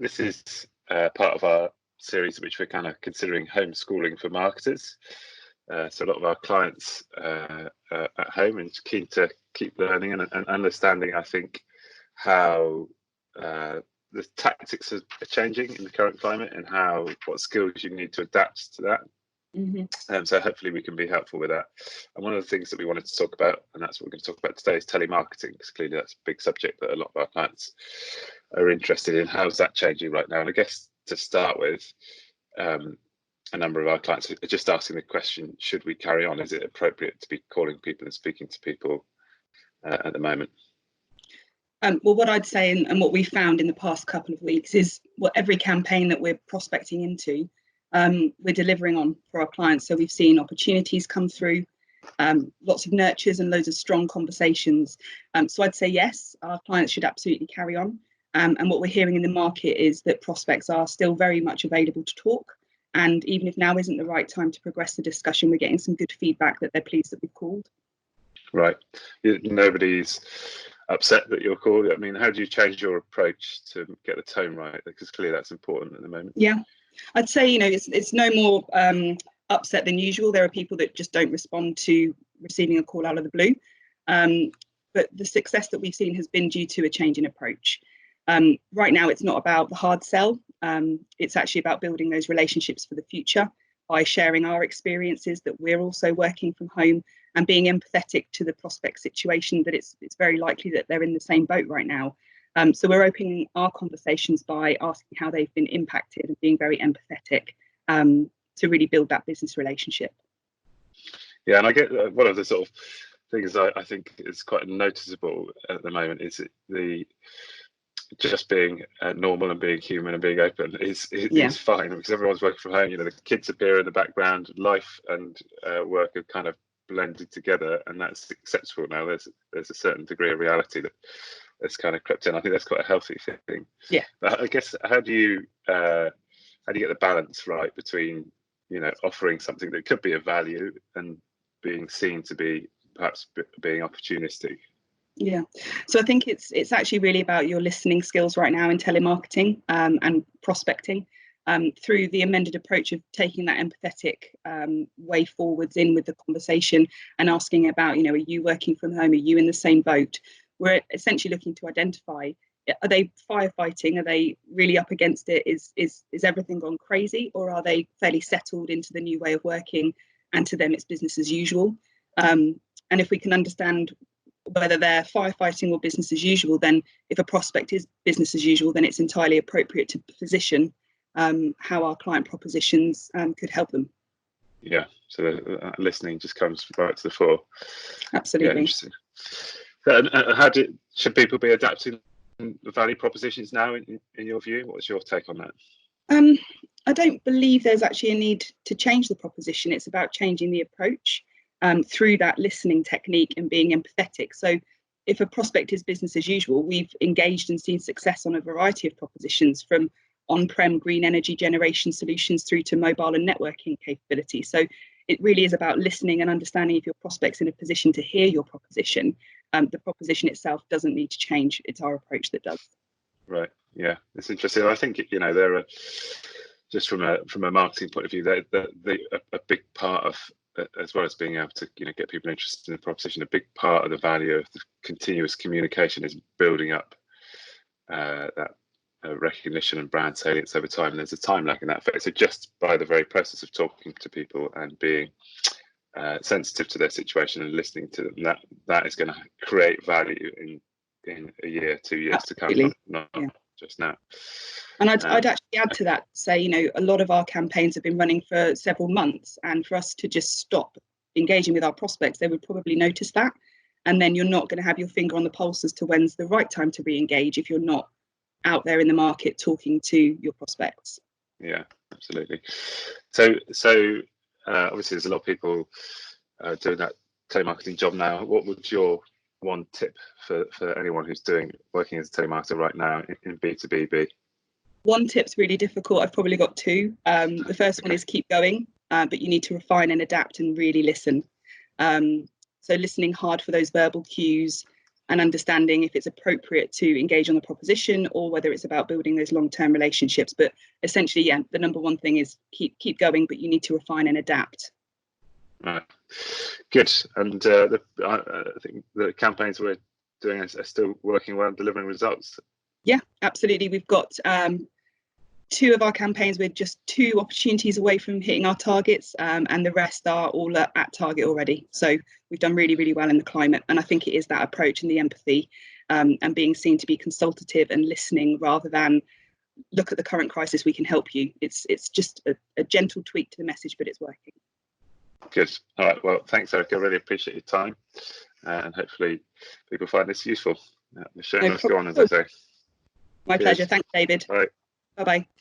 this is part of our series in which we're kind of considering homeschooling for marketers. So a lot of our clients are at home and keen to keep learning and understanding, I think, how the tactics are changing in the current climate and what skills you need to adapt to that. So hopefully we can be helpful with that. And one of the things that we wanted to talk about, and that's what we're going to talk about today, is telemarketing, because clearly that's a big subject that a lot of our clients are interested in. How's that changing right now? And I guess to start with, a number of our clients are just asking the question, should we carry on? Is it appropriate to be calling people and speaking to people at the moment? Well, what I'd say and what we found in the past couple of weeks is every campaign that we're prospecting into, we're delivering on for our clients. So we've seen opportunities come through, lots of nurtures and loads of strong conversations. So I'd say yes, our clients should absolutely carry on. And what we're hearing in the market is that prospects are still very much available to talk. And even if now isn't the right time to progress the discussion, we're getting some good feedback that they're pleased that we've called. Right. Nobody's upset that you're called. I mean, how do you change your approach to get the tone right? Because clearly that's important at the moment. Yeah, I'd say, it's no more upset than usual. There are people that just don't respond to receiving a call out of the blue. But the success that we've seen has been due to a change in approach. Right now, it's not about the hard sell. It's actually about building those relationships for the future by sharing our experiences that we're also working from home and being empathetic to the prospect situation, that it's very likely that they're in the same boat right now. So we're opening our conversations by asking how they've been impacted and being very empathetic to really build that business relationship. Yeah, and I get one of the sort of things I think is quite noticeable at the moment is just being normal and being human and being open is fine, because everyone's working from home. The kids appear in the background, life and work are kind of blended together, and that's acceptable now. There's a certain degree of reality that's kind of crept in. I think that's quite a healthy thing. Yeah. But I guess how do you get the balance right between offering something that could be of value and being seen to be perhaps being opportunistic? Yeah, so I think it's actually really about your listening skills right now in telemarketing and prospecting through the amended approach of taking that empathetic way forwards in with the conversation and asking about, are you working from home? Are you in the same boat? We're essentially looking to identify, are they firefighting? Are they really up against it? Is everything gone crazy? Or are they fairly settled into the new way of working? And to them, it's business as usual. And if we can understand whether they're firefighting or business as usual, then if a prospect is business as usual, then it's entirely appropriate to position how our client propositions could help them. Yeah, so the listening just comes right to the fore. Absolutely. Yeah, interesting. Should people be adapting the value propositions now in your view? What's your take on that? I don't believe there's actually a need to change the proposition. It's about changing the approach through that listening technique and being empathetic. So if a prospect is business as usual, we've engaged and seen success on a variety of propositions, from on-prem green energy generation solutions through to mobile and networking capability. So it really is about listening and understanding if your prospect's in a position to hear your proposition. The proposition itself doesn't need to change. It's our approach that does. Right. Yeah, it's interesting. I think there are, just from a marketing point of view, a big part of, as well as being able to get people interested in the proposition, a big part of the value of the continuous communication is building up that recognition and brand salience over time. And there's a time lag in that phase. So just by the very process of talking to people and being sensitive to their situation and listening to them, that is going to create value in a year, 2 years to come, not just now. And I'd actually add to that, say, a lot of our campaigns have been running for several months, and for us to just stop engaging with our prospects, they would probably notice that. And then you're not going to have your finger on the pulse as to when's the right time to re-engage if you're not out there in the market talking to your prospects. Yeah, absolutely. So obviously there's a lot of people doing that telemarketing job now. What would your one tip for anyone who's working as a telemarketer right now in B2B be? One tip's really difficult. I've probably got two. The first one is keep going, but you need to refine and adapt and really listen. So listening hard for those verbal cues, and understanding if it's appropriate to engage on the proposition or whether it's about building those long-term relationships. But essentially, yeah, the number one thing is keep going, but you need to refine and adapt. Right. Good. And I think the campaigns we're doing are still working well, delivering results. Yeah, absolutely. We've got 2 of our campaigns. We're just 2 opportunities away from hitting our targets, and the rest are all at target already. So we've done really, really well in the climate. And I think it is that approach and the empathy, and being seen to be consultative and listening rather than look at the current crisis, we can help you. It's just a gentle tweak to the message, but it's working. Good. All right. Well, thanks, Erica. I really appreciate your time, and hopefully people find this useful. The show must go on, as I say. My pleasure. Thanks, David. Bye. Bye-bye.